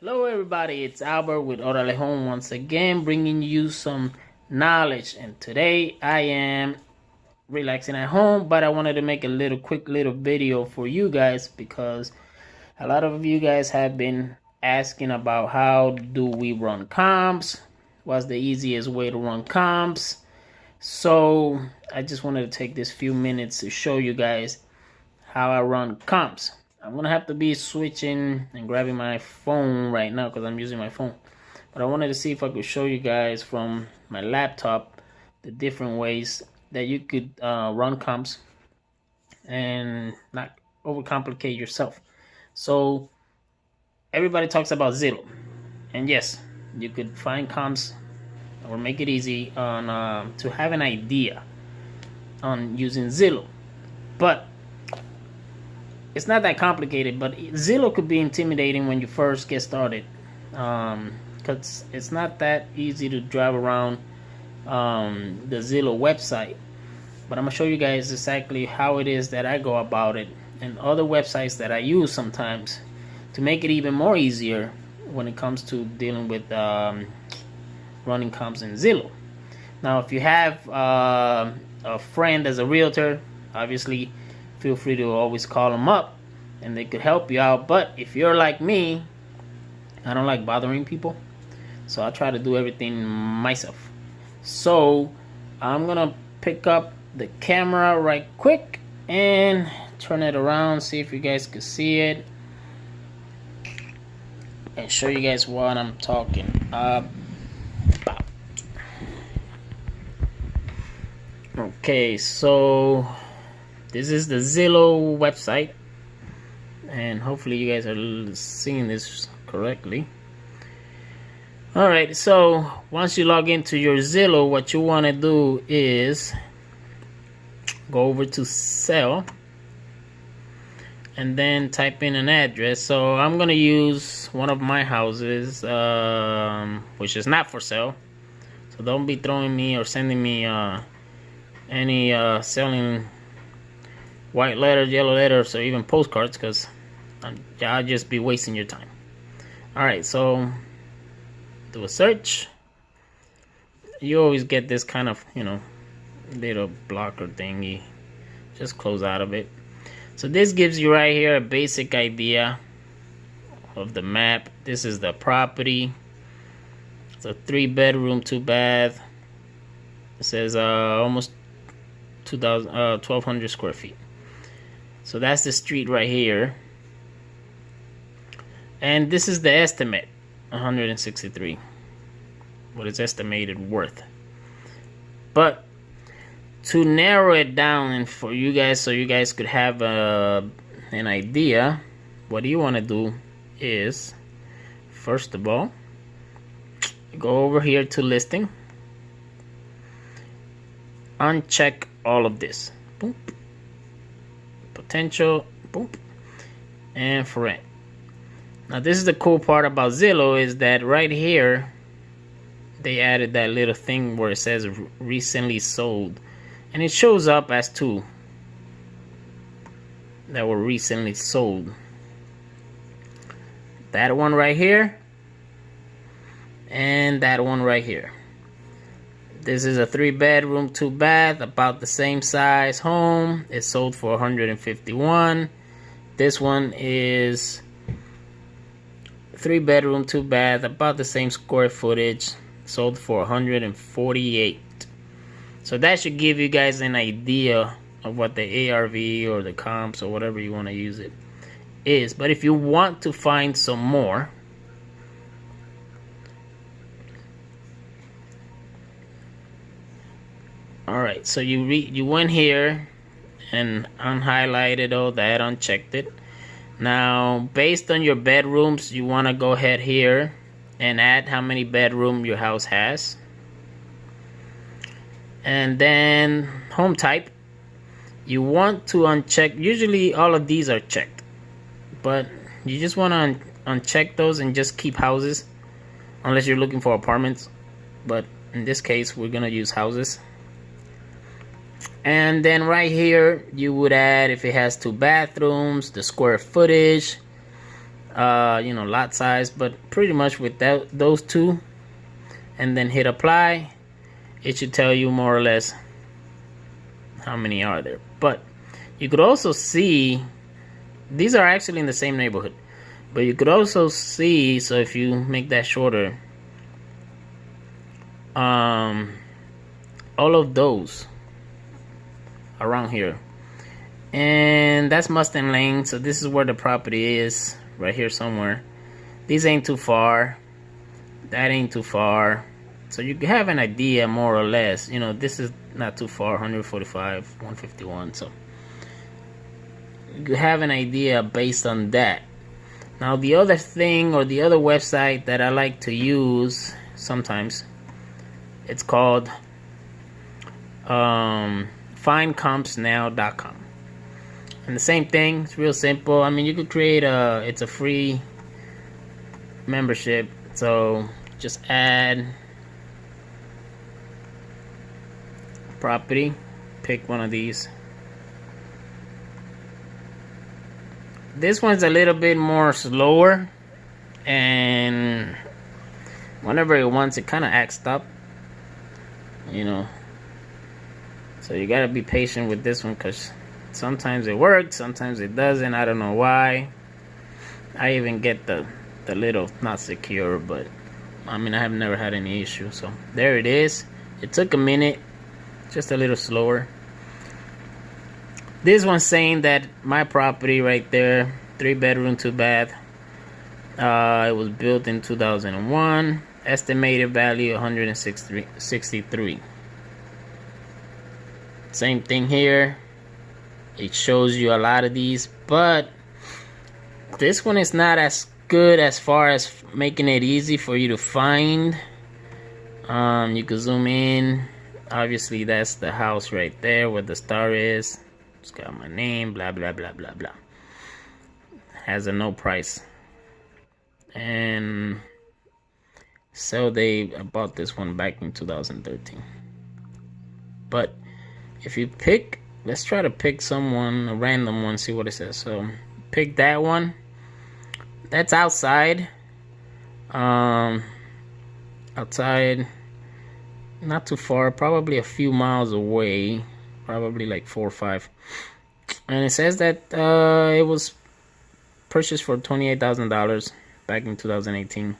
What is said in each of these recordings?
Hello everybody, it's Albert with ORALEHOME once again, bringing you some knowledge. And today I am relaxing at home, but I wanted to make a quick little video for you guys because a lot of you guys have been asking about how do we run comps, what's the easiest way to run comps. So I just wanted to take this few minutes to show you guys how I run comps. I'm gonna have to be switching and grabbing my phone right now because I'm using my phone, but I wanted to see if I could show you guys from my laptop the different ways that you could run comps and not overcomplicate yourself. So everybody talks about Zillow, and yes, you could find comps or make it easy on to have an idea on using Zillow, but it's not that complicated. But Zillow could be intimidating when you first get started, because it's not that easy to drive around the Zillow website. But I'm gonna show you guys exactly how it is that I go about it and other websites that I use sometimes to make it even more easier when it comes to dealing with running comps in Zillow. Now, if you have a friend as a realtor, obviously feel free to always call them up and they could help you out. But if you're like me, I don't like bothering people, so I try to do everything myself. So I'm gonna pick up the camera right quick and turn it around, see if you guys can see it, and show you guys what I'm talking about. Okay, so this is the Zillow website, and hopefully you guys are seeing this correctly. Alright, so once you log into your Zillow, what you want to do is go over to sell and then type in an address. So I'm going to use one of my houses, which is not for sale. So don't be throwing me or sending me any selling white letters, yellow letters, or even postcards, because I'll just be wasting your time. Alright, so do a search. You always get this kind of, little blocker thingy. Just close out of it. So this gives you right here a basic idea of the map. This is the property. It's a 3-bedroom, 2-bath. It says almost 1,200 square feet. So that's the street right here. And this is the estimate, 163. What it's estimated worth. But to narrow it down and for you guys, so you guys could have an idea, what you want to do is, first of all, go over here to listing, uncheck all of this, boom, potential, boom, and for rent. Now this is the cool part about Zillow, is that right here they added that little thing where it says recently sold, and it shows up as 2 that were recently sold. That one right here and that one right here. This is a 3-bedroom, 2-bath, about the same size home. It sold for 151. This one is 3-bedroom, 2-bath, about the same square footage, sold for 148. So that should give you guys an idea of what the ARV or the comps or whatever you want to use it is. But if you want to find some more, alright, so you went here and unhighlighted all that, unchecked it. Now, based on your bedrooms, you want to go ahead here and add how many bedroom your house has. And then home type, you want to uncheck. Usually all of these are checked, but you just want to uncheck those and just keep houses, unless you're looking for apartments. But in this case, we're gonna use houses. And then right here you would add if it has 2 bathrooms, the square footage, you know, lot size, but pretty much with those two, and then hit apply, it should tell you more or less how many are there. But you could also see these are actually in the same neighborhood, but you could also see, so if you make that shorter, all of those around here, and that's Mustang Lane. So this is where the property is, right here somewhere. These ain't too far, that ain't too far, so you can have an idea more or less. You know, this is not too far, 145, 151, so you have an idea based on that. Now the other thing, or the other website that I like to use sometimes, it's called findcompsnow.com. And the same thing, it's real simple. I mean, you could create it's a free membership, so just add property, pick one of these. This one's a little bit more slower, and whenever it wants, it kind of acts up, you know, so you gotta be patient with this one, because sometimes it works, sometimes it doesn't. I don't know why. I even get the little not secure, but I mean, I have never had any issue. So there it is. It took a minute, just a little slower. This one's saying that my property right there, 3-bedroom, 2-bath, it was built in 2001, estimated value 163. Same thing here. It shows you a lot of these, but this one is not as good as far as making it easy for you to find. You can zoom in. Obviously, that's the house right there where the star is. It's got my name, blah blah blah blah blah. Has a no price, and so I bought this one back in 2013. But if you pick, let's try to pick someone, a random one, see what it says. So pick that one. That's outside. Outside, not too far, probably a few miles away, probably like 4 or 5. And it says that it was purchased for $28,000 back in 2018.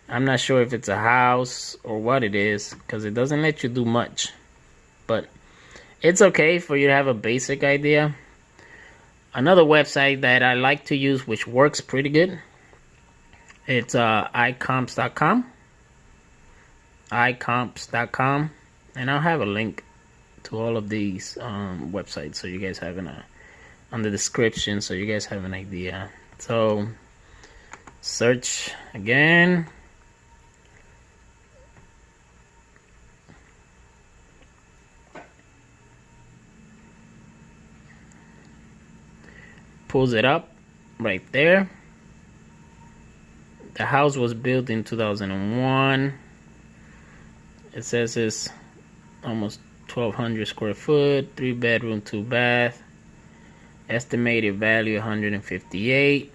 I'm not sure if it's a house or what it is, because it doesn't let you do much, but it's okay for you to have a basic idea. Another website that I like to use, which works pretty good, it's icomps.com. icomps.com, and I'll have a link to all of these websites, so you guys have on the description, so you guys have an idea. So search again. Pulls it up right there. The house was built in 2001. It says it's almost 1,200 square foot, 3-bedroom, 2-bath. Estimated value 158.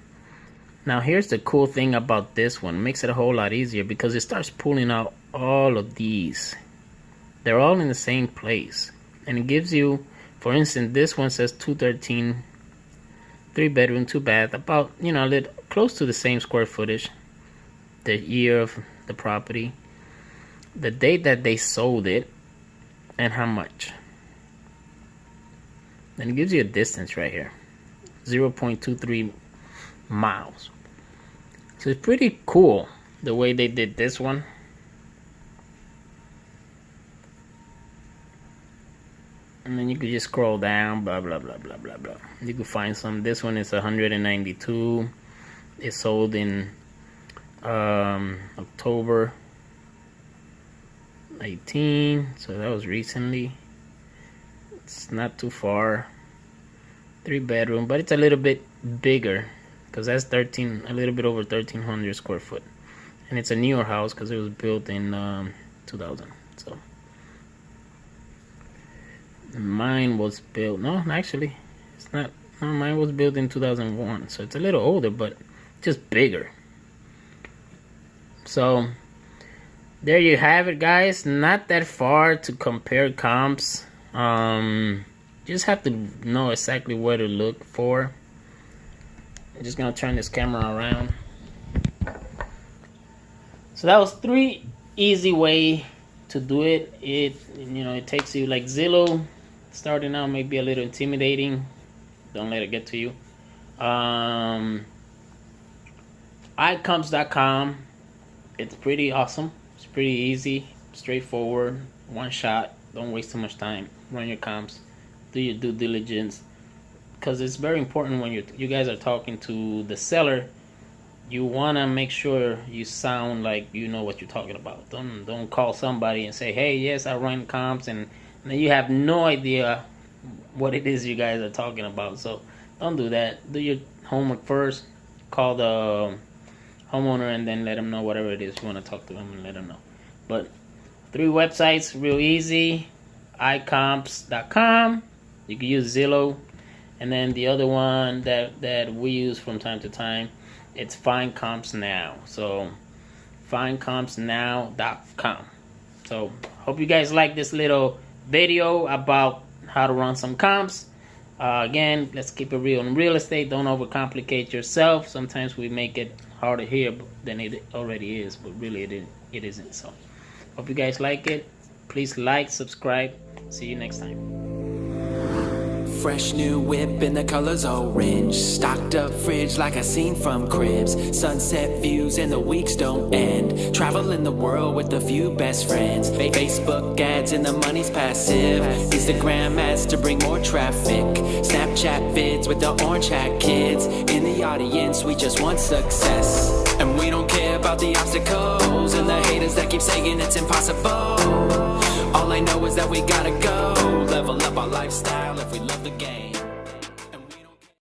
Now here's the cool thing about this one. It makes it a whole lot easier because it starts pulling out all of these. They're all in the same place, and it gives you, for instance, this one says 213, 3-bedroom, 2-bath, about, you know, a little close to the same square footage. The year of the property, the date that they sold it, and how much. Then it gives you a distance right here, 0.23 miles. So it's pretty cool the way they did this one. And then you could just scroll down, blah blah blah blah blah blah. You could find some. This one is 192. It sold in October 18, so that was recently. It's not too far. 3-bedroom, but it's a little bit bigger because that's a little bit over 1,300 square foot, and it's a newer house because it was built in 2000. So mine was built, no, actually it's not. No, mine was built in 2001, so it's a little older, but just bigger. So there you have it, guys. Not that far to compare comps. Just have to know exactly where to look for. I'm just gonna turn this camera around. So that was 3 easy way to do it. It takes you, like Zillow starting out may be a little intimidating. Don't let it get to you. iComps.com, it's pretty awesome. It's pretty easy, straightforward, one shot. Don't waste too much time. Run your comps, do your due diligence, because it's very important when you guys are talking to the seller. You want to make sure you sound like you know what you're talking about. Don't call somebody and say, hey, yes, I run comps, and then you have no idea what it is you guys are talking about. So don't do that. Do your homework first. Call the homeowner and then let them know whatever it is you want to talk to them, and let them know. But 3 websites, real easy. iComps.com. You can use Zillow, and then the other one that we use from time to time, it's Find Comps Now. So findcompsnow.com. So hope you guys like this little video about how to run some comps. Again, let's keep it real in real estate. Don't overcomplicate yourself. Sometimes we make it harder here than it already is, but really it isn't. So hope you guys like it. Please like, subscribe. See you next time. Fresh new whip and the color's orange. Stocked up fridge like I seen from cribs. Sunset views and the weeks don't end. Traveling the world with a few best friends. Facebook ads and the money's passive. Instagram ads to bring more traffic. Snapchat vids with the orange hat kids. In the audience we just want success. And we don't care about the obstacles and the haters that keep saying it's impossible. All I know is that we gotta go level up our lifestyle if we love the game.